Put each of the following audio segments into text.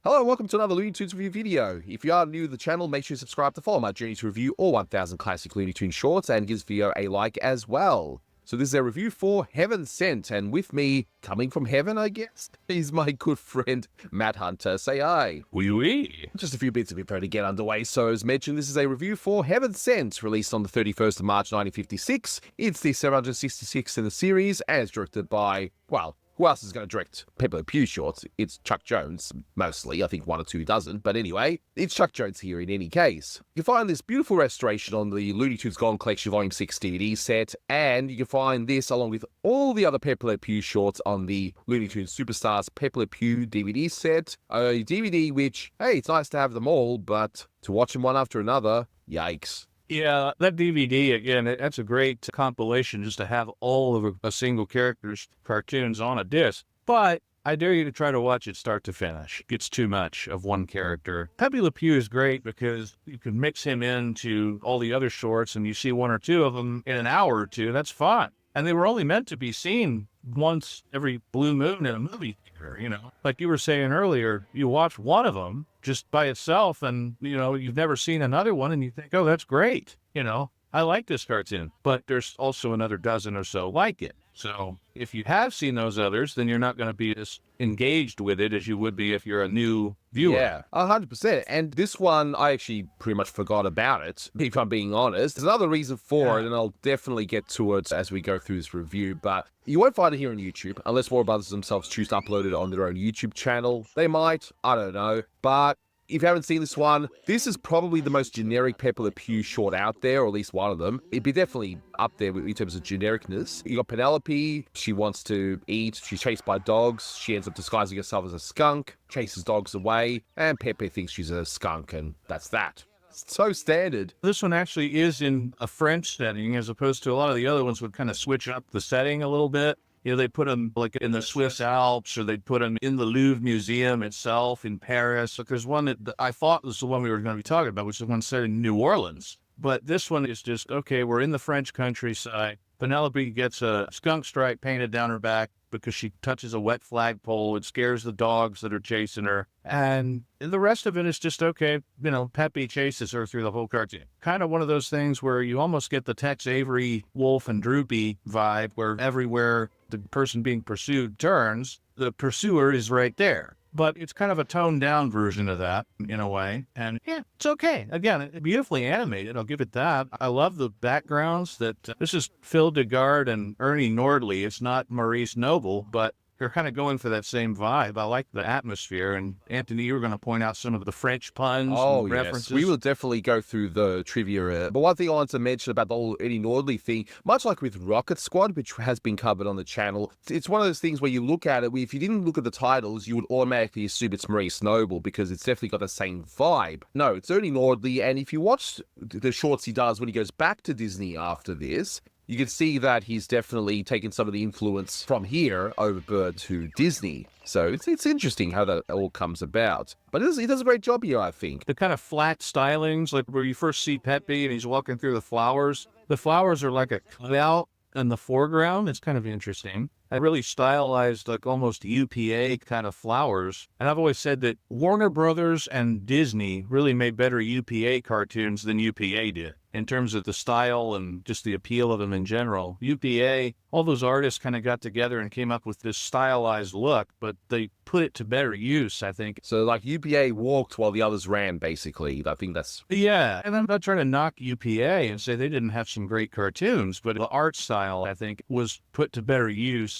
Hello and welcome to another Looney Tunes review video. If you are new to the channel, make sure you subscribe to follow my journey to review all 1000 classic Looney Tunes shorts and give this video a like as well. So this is a review for Heaven Sent, and with me, coming from heaven I guess, is my good friend Matt Hunter. Say hi. Wee wee. Just a few bits of info to get underway. So as mentioned, this is a review for Heaven Sent, released on the 31st of March 1956. It's the 766th in the series, and it's directed by, well, who else is going to direct Pepé Le Pew shorts? It's Chuck Jones, mostly. I think one or two doesn't. But anyway, it's Chuck Jones here in any case. You can find this beautiful restoration on the Looney Tunes Gone Collection Volume 6 DVD set, and you can find this along with all the other Pepé Le Pew shorts on the Looney Tunes Superstars Pepé Le Pew DVD set. A DVD which, hey, it's nice to have them all, but to watch them one after another, yikes. Yeah, that DVD, again, that's a great compilation just to have all of a single character's cartoons on a disc. But I dare you to try to watch it start to finish. It's too much of one character. Pepé Le Pew is great because you can mix him into all the other shorts and you see one or two of them in an hour or two. That's fun. And they were only meant to be seen once every blue moon in a movie theater, you know. Like you were saying earlier, you watch one of them just by itself and, you know, you've never seen another one and you think, oh, that's great. You know, I like this cartoon, but there's also another dozen or so like it. So if you have seen those others, then you're not going to be as engaged with it as you would be if you're a new viewer. Yeah, 100%. And this one, I actually pretty much forgot about it, if I'm being honest. There's another reason for it, and I'll definitely get to it as we go through this review, but you won't find it here on YouTube, unless Warner Brothers themselves choose to upload it on their own YouTube channel. They might, I don't know, but if you haven't seen this one, this is probably the most generic Pepé Le Pew short out there, or at least one of them. It'd be definitely up there in terms of genericness. You got Penelope, she wants to eat, she's chased by dogs, she ends up disguising herself as a skunk, chases dogs away, and Pepe thinks she's a skunk, and that's that. So standard. This one actually is in a French setting, as opposed to a lot of the other ones would kind of switch up the setting a little bit. You know, they put them like in the Swiss Alps, or they'd put them in the Louvre Museum itself in Paris. Like there's one that I thought was the one we were going to be talking about, which is one set in New Orleans. But this one is just, okay, we're in the French countryside. Penelope gets a skunk stripe painted down her back because she touches a wet flagpole. It scares the dogs that are chasing her. And the rest of it is just, okay, you know, Pepe chases her through the whole cartoon. Kind of one of those things where you almost get the Tex Avery, Wolf, and Droopy vibe, where everywhere the person being pursued turns, the pursuer is right there. But it's kind of a toned down version of that in a way. And yeah, it's okay. Again, beautifully animated. I'll give it that. I love the backgrounds that this is Phil Dugard and Ernie Nordley. It's not Maurice Noble, but they're kind of going for that same vibe. I like the atmosphere. And Anthony, you were going to point out some of the French puns and references. We will definitely go through the trivia. But one thing I want to mention about the whole Eddie Nordley thing, much like with Rocket Squad, which has been covered on the channel, it's one of those things where you look at it, if you didn't look at the titles, you would automatically assume it's Maurice Noble because it's definitely got the same vibe. No, it's Ernie Nordley, and if you watch the shorts he does when he goes back to Disney after this, you can see that he's definitely taken some of the influence from here over to Disney. So it's interesting how that all comes about. But he does a great job here, I think. The kind of flat stylings, like where you first see Pepe and he's walking through the flowers. The flowers are like a cutout in the foreground. It's kind of interesting. I really stylized, like almost UPA kind of flowers. And I've always said that Warner Brothers and Disney really made better UPA cartoons than UPA did in terms of the style and just the appeal of them in general. UPA, all those artists kind of got together and came up with this stylized look, but they put it to better use, I think. So like UPA walked while the others ran, basically. I think that's... Yeah, and I'm not trying to knock UPA and say they didn't have some great cartoons, but the art style, I think, was put to better use.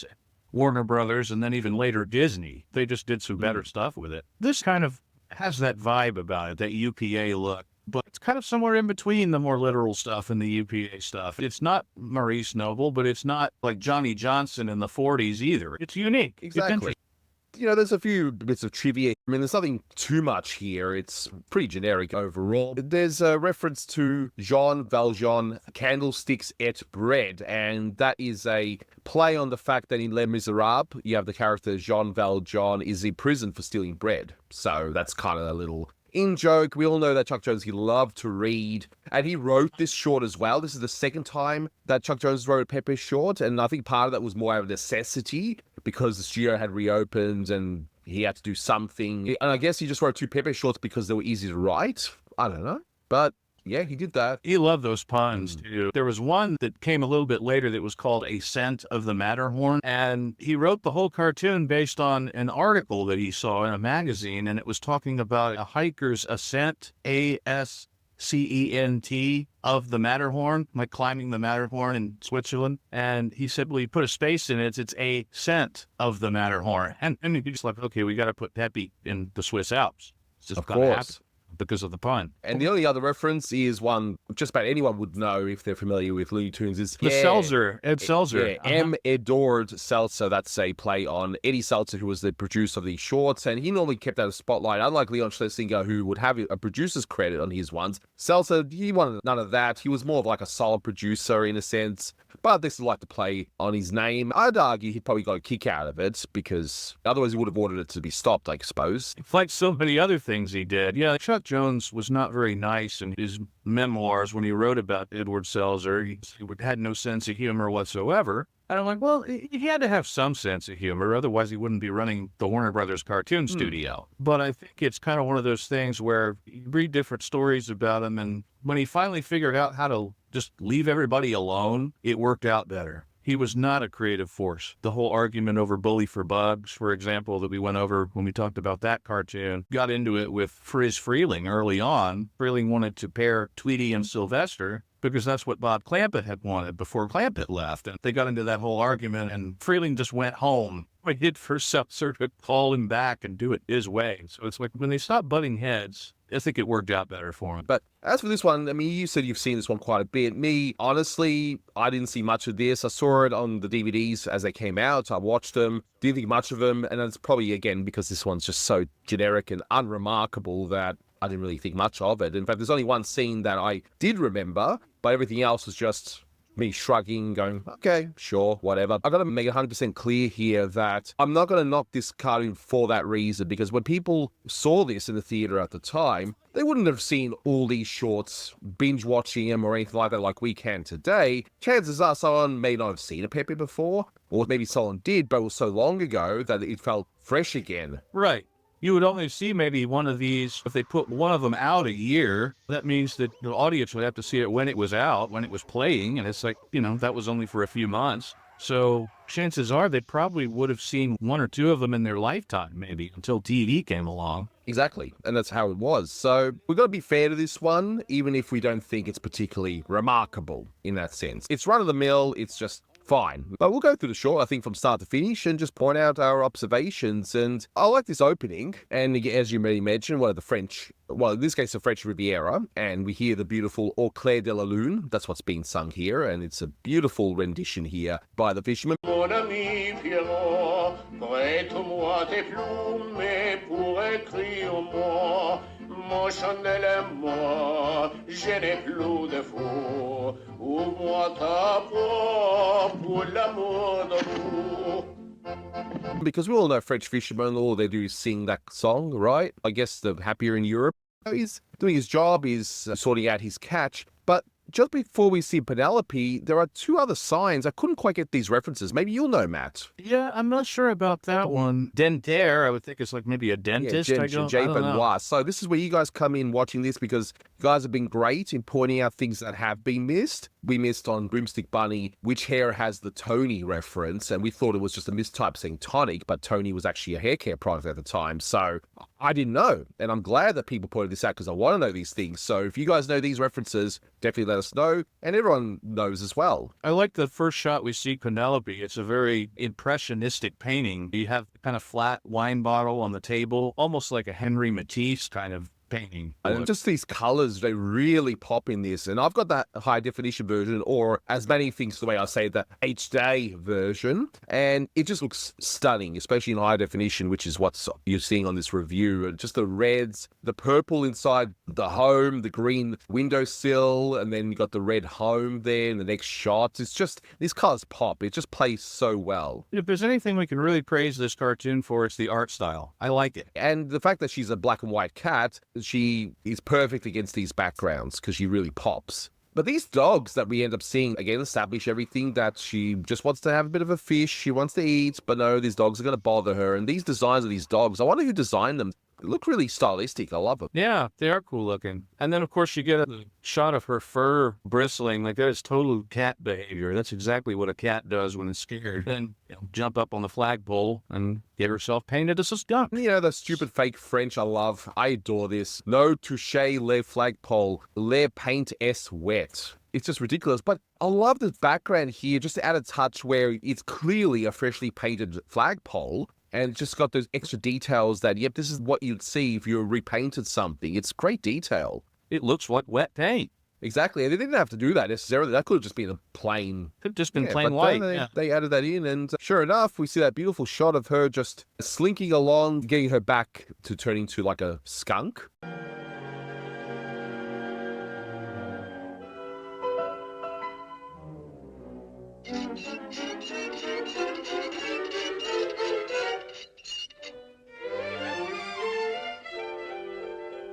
Warner Brothers and then even later Disney, they just did some better stuff with it. This kind of has that vibe about it, that UPA look. But it's kind of somewhere in between the more literal stuff and the UPA stuff. It's not Maurice Noble, but it's not like Johnny Johnson in the 40s either. It's unique. Exactly. You know, there's a few bits of trivia. I mean, there's nothing too much here. It's pretty generic overall. There's a reference to Jean Valjean, candlesticks et bread, and that is a play on the fact that in Les Miserables, you have the character Jean Valjean is in prison for stealing bread. So that's kind of a little in joke. We all know that Chuck Jones, he loved to read, and he wrote this short as well. This is the second time that Chuck Jones wrote a Pepe short, and I think part of that was more out of necessity because the studio had reopened and he had to do something. And I guess he just wrote 2 Pepe shorts because they were easy to write. I don't know. But yeah, he did that. He loved those puns, too. There was one that came a little bit later that was called Ascent of the Matterhorn, and he wrote the whole cartoon based on an article that he saw in a magazine, and it was talking about a hiker's ascent, ASCENT, of the Matterhorn, like climbing the Matterhorn in Switzerland. And he said, well, you put a space in it, it's a scent of the Matterhorn. And he's just like, okay, we got to put Pepe in the Swiss Alps. It's just Of gotta course. happen because of the pun. And the only other reference is one just about anyone would know if they're familiar with Looney Tunes is The Seltzer, Ed Seltzer. Yeah, M. Adored Seltzer. That's a play on Eddie Seltzer, who was the producer of these shorts, and he normally kept out of spotlight, unlike Leon Schlesinger, who would have a producer's credit on his ones. Seltzer, he wanted none of that. He was more of like a solid producer in a sense, but this is like to play on his name. I'd argue he probably got a kick out of it because otherwise he would have ordered it to be stopped, I suppose. Like so many other things he did. Yeah, Chuck Jones was not very nice in his memoirs when he wrote about Edward Seltzer. He had no sense of humor whatsoever. And I'm like, well, he had to have some sense of humor, otherwise he wouldn't be running the Warner Brothers cartoon studio. But I think it's kind of one of those things where you read different stories about him, and when he finally figured out how to just leave everybody alone, it worked out better. He was not a creative force. The whole argument over Bully for Bugs, for example, that we went over when we talked about that cartoon, got into it with Friz Freleng early on. Freleng wanted to pair Tweety and Sylvester because that's what Bob Clampett had wanted before Clampett left. And they got into that whole argument, and Freleng just went home, waited for Seltzer to call him back and do it his way. So it's like when they stopped butting heads, I think it worked out better for him. But as for this one, I mean, you said you've seen this one quite a bit. Me, honestly, I didn't see much of this. I saw it on the DVDs as they came out. I watched them, didn't think much of them. And it's probably, again, because this one's just so generic and unremarkable that I didn't really think much of it. In fact, there's only one scene that I did remember, but everything else was just me shrugging, going, okay, sure, whatever. I've got to make it 100% clear here that I'm not going to knock this cartoon for that reason, because when people saw this in the theater at the time, they wouldn't have seen all these shorts, binge watching them or anything like that like we can today. Chances are someone may not have seen a Pepe before, or maybe someone did, but it was so long ago that it felt fresh again. Right. You would only see maybe one of these, if they put one of them out a year, that means that the audience would have to see it when it was out, when it was playing, and it's like, that was only for a few months. So chances are they probably would have seen one or two of them in their lifetime, maybe, until TV came along. Exactly, and that's how it was. So we've got to be fair to this one, even if we don't think it's particularly remarkable in that sense. It's run-of-the-mill, it's just fine. But we'll go through the short, I think, from start to finish and just point out our observations. And I like this opening. And as you already mentioned, one of the French, well, in this case, the French Riviera. And we hear the beautiful Claire de Lune. That's what's being sung here. And it's a beautiful rendition here by the fisherman. Mon ami Pierrot, prête-moi tes plumes pour écrire moi. Mon Chanel est mort, je n'ai plus de faux. Ouvre-moi ta porte pour l'amour de vous. Because we all know French fishermen, all they do is sing that song, right? I guess the happier in Europe. He's doing his job, he's sorting out his catch. But just before we see Penelope, there are 2 other signs. I couldn't quite get these references. Maybe you'll know, Matt. Yeah, I'm not sure about that one. Dentaire, I would think it's like maybe a dentist. Yeah, I don't Benoit. know. So this is where you guys come in watching this, because you guys have been great in pointing out things that have been missed. We missed on Broomstick Bunny, which hair has the Tony reference, and we thought it was just a mistype saying tonic, but Tony was actually a hair care product at the time. So I didn't know, and I'm glad that people pointed this out because I want to know these things. So if you guys know these references, definitely let us know, and everyone knows as well. I like the first shot we see Penelope. It's a very impressionistic painting. You have kind of flat wine bottle on the table, almost like a Henry Matisse kind of painting. And just these colors, they really pop in this. And I've got that high definition version, or as many things the way I say, the HD version. And it just looks stunning, especially in high definition, which is what you're seeing on this review. And just the reds, the purple inside the home, the green windowsill, and then you got the red home there in the next shot. It's just, these colors pop. It just plays so well. If there's anything we can really praise this cartoon for, it's the art style. I like it. And the fact that she's a black and white cat, she is perfect against these backgrounds because she really pops. But these dogs that we end up seeing, again, establish everything that she just wants to have a bit of a fish. She wants to eat, but no, these dogs are going to bother her. And these designs of these dogs, I wonder who designed them. They look really stylistic. I love them. Yeah, they are cool looking. And then, of course, you get a shot of her fur bristling. Like, that is total cat behavior. That's exactly what a cat does when it's scared. Then, jump up on the flagpole and get herself painted as a skunk. You know, the stupid fake French I love. I adore this. No touche le flagpole. Le paint es wet. It's just ridiculous. But I love the background here, just to add a touch where it's clearly a freshly painted flagpole. And just got those extra details that, yep, this is what you'd see if you repainted something. It's great detail. It looks like wet paint. Exactly. And they didn't have to do that necessarily. That could have just been a plain... Could have just been plain but white. They added that in. And sure enough, we see that beautiful shot of her just slinking along, getting her back to turn into like a skunk.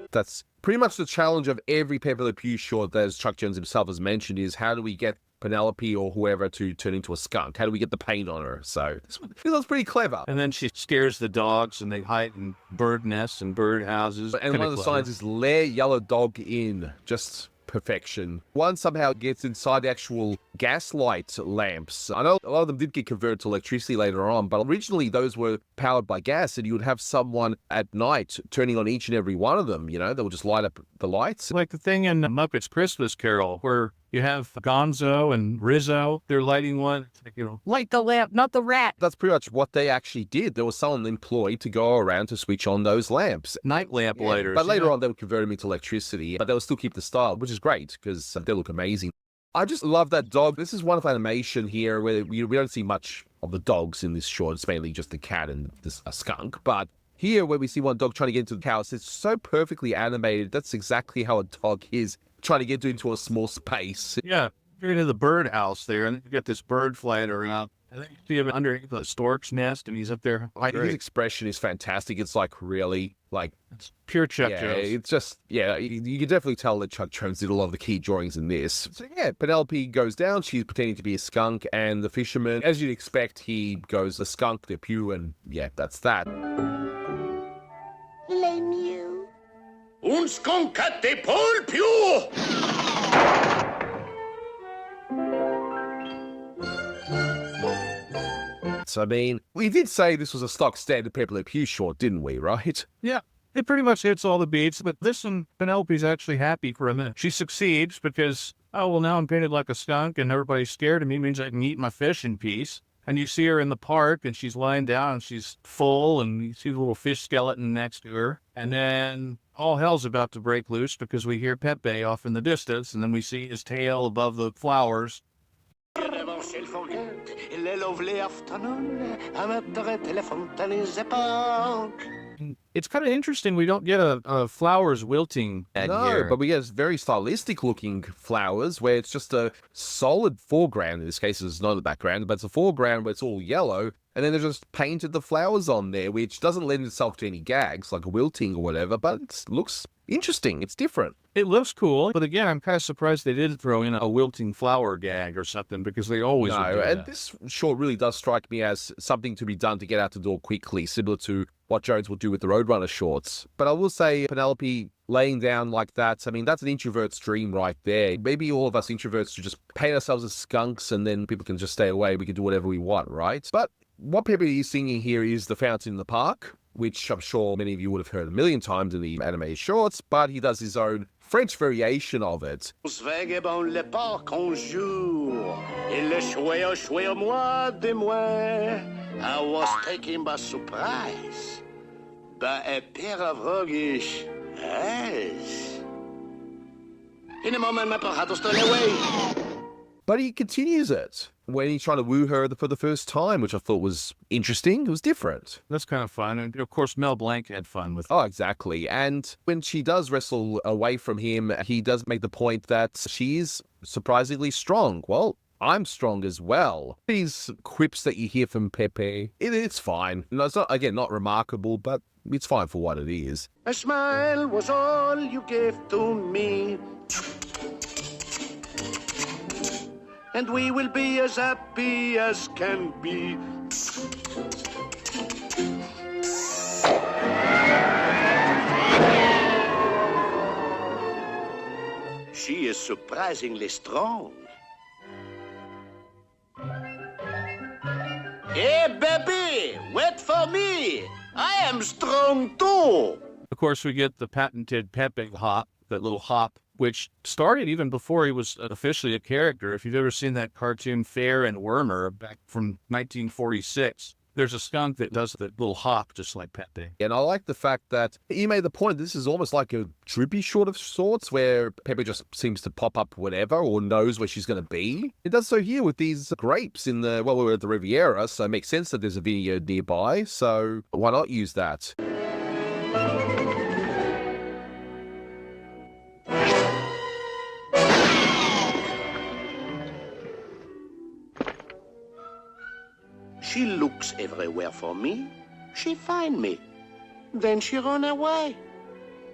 That's pretty much the challenge of every Pepé Le Pew short that, as Chuck Jones himself has mentioned, is how do we get Penelope or whoever to turn into a skunk? How do we get the paint on her? So this was pretty clever. And then she scares the dogs and they hide in bird nests and bird houses. And one of the signs is "Lair Yellow Dog In." Just perfection. One somehow gets inside the actual gaslight lamps. I know a lot of them did get converted to electricity later on, but originally those were powered by gas, and you would have someone at night turning on each and every one of them. You know, they would just light up the lights. Like the thing in Muppets Christmas Carol, where you have Gonzo and Rizzo. They're lighting one. It's like, light the lamp, not the rat. That's pretty much what they actually did. There was someone employed to go around to switch on those lamps. Night lamp lighters. But later on, they would convert them into electricity, but they would still keep the style, which is great because they look amazing. I just love that dog. This is one of animation here where we don't see much of the dogs in this short. It's mainly just the cat and a skunk. But here, where we see one dog trying to get into the house, it's so perfectly animated. That's exactly how a dog is, trying to get into a small space. Yeah, you're into the bird house there, and you got this bird flying around. I think you see him underneath the stork's nest, and he's up there. His expression is fantastic. It's like really, like... It's pure Chuck Jones. It's just, you can definitely tell that Chuck Jones did a lot of the key drawings in this. So yeah, Penelope goes down. She's pretending to be a skunk, and the fisherman, as you'd expect, he goes, the skunk, the pew, and yeah, that's that. Les mieux. Un skunk at the Pole Pew! So, I mean, we did say this was a stock standard Pepé Le Pew short, didn't we, right? Yeah, it pretty much hits all the beats, but this one, Penelope's actually happy for a minute. She succeeds because, oh, well, now I'm painted like a skunk and everybody's scared of me, means I can eat my fish in peace. And you see her in the park and she's lying down and she's full and you see the little fish skeleton next to her. And then all hell's about to break loose because we hear Pepe off in the distance and then we see his tail above the flowers. It's kind of interesting. We don't get a flowers wilting ad here. But we get very stylistic looking flowers where it's just a solid foreground. In this case, it's not the background, but it's a foreground where it's all yellow. And then they've just painted the flowers on there, which doesn't lend itself to any gags, like a wilting or whatever, but it looks interesting. It's different. It looks cool, but again, I'm kind of surprised they didn't throw in a wilting flower gag or something, because they always would do and that. This short really does strike me as something to be done to get out the door quickly, similar to what Jones will do with the Roadrunner shorts. But I will say, Penelope laying down like that, I mean, that's an introvert's dream right there. Maybe all of us introverts should just paint ourselves as skunks and then people can just stay away. We can do whatever we want, right? But what Pepe is singing here is The Fountain in the Park, which I'm sure many of you would have heard a million times in the animated shorts, but he does his own French variation of it. Vagabond le parc un jour, et le choix moi de moi. I was taken by surprise by a pair of roguish eyes. In a moment, my pajato stole away. But he continues it when he's trying to woo her for the first time, which I thought was interesting. It was different. That's kind of fun. And of course, Mel Blanc had fun with it. Oh, exactly. And when she does wrestle away from him, he does make the point that she is surprisingly strong. Well, I'm strong as well. These quips that you hear from Pepe, it's fine. No, it's not, again, not remarkable, but it's fine for what it is. A smile was all you gave to me. and we will be as happy as can be. She is surprisingly strong. Hey, baby, wait for me. I am strong too. Of course, we get the patented Pepe hop, that little hop, which started even before he was officially a character. If you've ever seen that cartoon Fair and Wormer back from 1946, there's a skunk that does that little hop just like Pepe. And I like the fact that you made the point, this is almost like a Droopy short of sorts, where Pepe just seems to pop up whenever or knows where she's going to be. It does so here with these grapes in the, well, we're at the Riviera, so it makes sense that there's a vineyard nearby, so why not use that? She looks everywhere for me. She find me. Then she run away.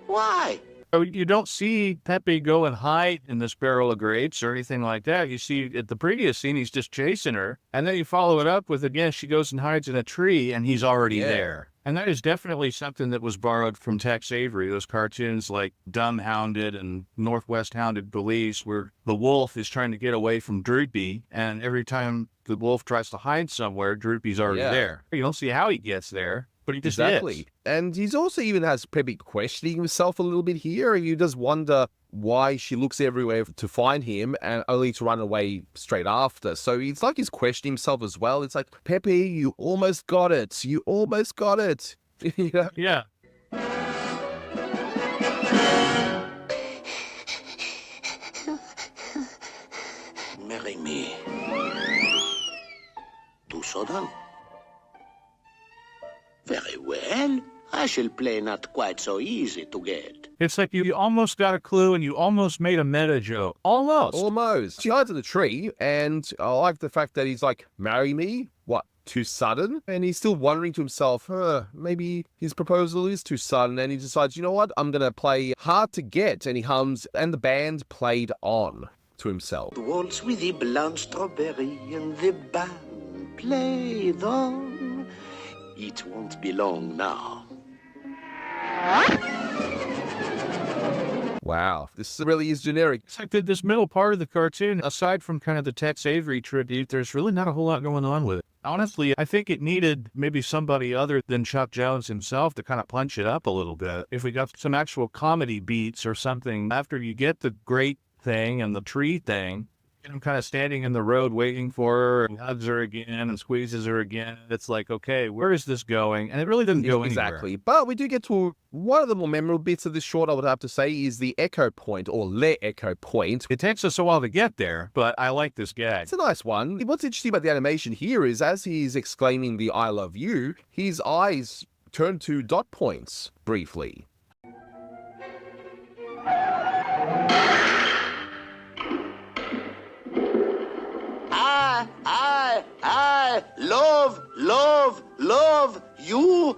Why? You don't see Pepe go and hide in this barrel of grapes or anything like that. You see at the previous scene, he's just chasing her. And then you follow it up with, again, she goes and hides in a tree and he's already there. And that is definitely something that was borrowed from Tex Avery, those cartoons like Dumb Hounded and Northwest Hounded Police, where the wolf is trying to get away from Droopy. And every time the wolf tries to hide somewhere, Droopy's already there. You don't see how he gets there, but he just is. And he's also even has Pepe questioning himself a little bit here. You just wonder why she looks everywhere to find him and only to run away straight after. So it's like he's questioning himself as well. It's like, Pepe, you almost got it. You almost got it. You know? Yeah. Marry me. Too sudden? Very well. I shall play not quite so easy to get. It's like you almost got a clue and you almost made a meta joke. Almost. Almost. She hides in the tree, and I like the fact that he's like, marry me? What, too sudden? And he's still wondering to himself, maybe his proposal is too sudden, and he decides, you know what, I'm going to play hard to get, and he hums, and the band played on to himself. Waltz with the blonde strawberry and the band played on. It won't be long now. Wow, this really is generic. It's like this middle part of the cartoon, aside from kind of the Tex Avery tribute, there's really not a whole lot going on with it. Honestly, I think it needed maybe somebody other than Chuck Jones himself to kind of punch it up a little bit. If we got some actual comedy beats or something, after you get the great thing and the tree thing, I'm kind of standing in the road waiting for her, and hugs her again and squeezes her again. It's like, okay, where is this going? And it really doesn't go anywhere. Exactly. But we do get to one of the more memorable bits of this short, I would have to say, is the echo point, or Le Echo Point. It takes us a while to get there, but I like this gag. It's a nice one. What's interesting about the animation here is as he's exclaiming the I love you, his eyes turn to dot points briefly. I love you.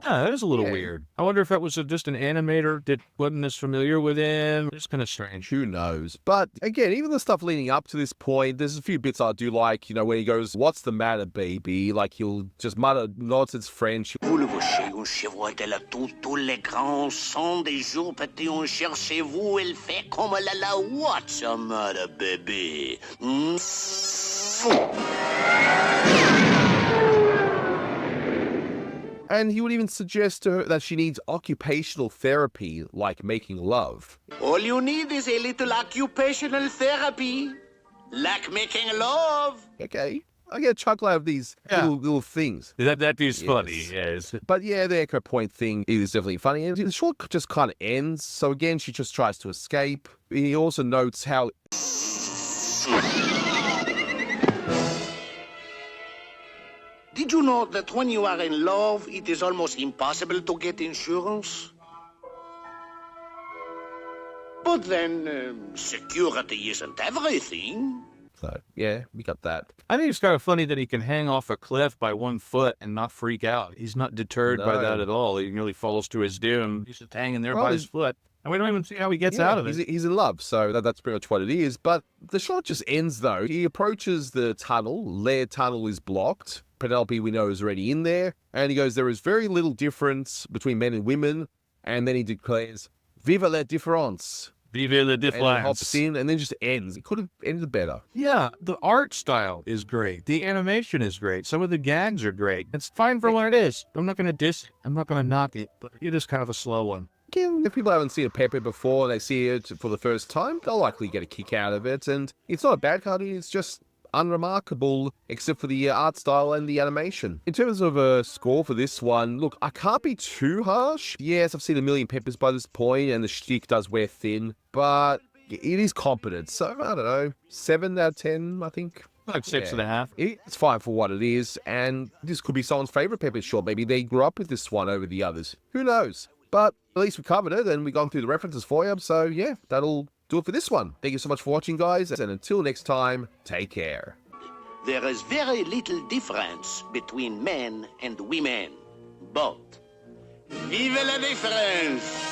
Yeah, that is a little weird. I wonder if that was just an animator that wasn't as familiar with him. It's kind of strange. Who knows? But again, even the stuff leading up to this point, there's a few bits I do like, you know, when he goes, what's the matter, baby? Like he'll just mutter nonsense French. Vous le vochez, un chevrolet de la tous les grands sons des jours petits, on cherche vous, elle fait comme la what's the matter, baby? And he would even suggest to her that she needs occupational therapy, like making love. All you need is a little occupational therapy, like making love. Okay. I get a chuckle out of these little things. That is funny, yes. But yeah, the echo point thing is definitely funny. And the short just kind of ends. So again, she just tries to escape. He also notes how... Did you know that when you are in love, it is almost impossible to get insurance? But then, security isn't everything. So, yeah, we got that. I think it's kind of funny that he can hang off a cliff by 1 foot and not freak out. He's not deterred by that at all. He nearly falls to his doom. He's just hanging there by his foot. And we don't even see how he gets out of it. He's in love, so that's pretty much what it is. But the shot just ends, though. He approaches the tunnel. Lair tunnel is blocked. Penelope, we know, is already in there. And he goes, there is very little difference between men and women. And then he declares, Vive la différence. Vive la And différence. hops in and then just ends. It could have ended better. Yeah, the art style is great. The animation is great. Some of the gags are great. It's fine for what it is. I'm not going to diss it. I'm not going to knock it. But it is kind of a slow one. Again, if people haven't seen a Pepe before and they see it for the first time, they'll likely get a kick out of it. And it's not a bad cartoon, it's just unremarkable, except for the art style and the animation. In terms of a score for this one, look, I can't be too harsh. Yes, I've seen a million Peppers by this point, and the shtick does wear thin, but it is competent. So, I don't know, 7 out of 10, I think. Like 6.5. It's fine for what it is, and this could be someone's favorite Pepper short. Maybe they grew up with this one over the others. Who knows? But at least we covered it, and we've gone through the references for you. So, yeah, that'll do it for this one. Thank you so much for watching, guys, and until next time, take care. There is very little difference between men and women, but vive la différence!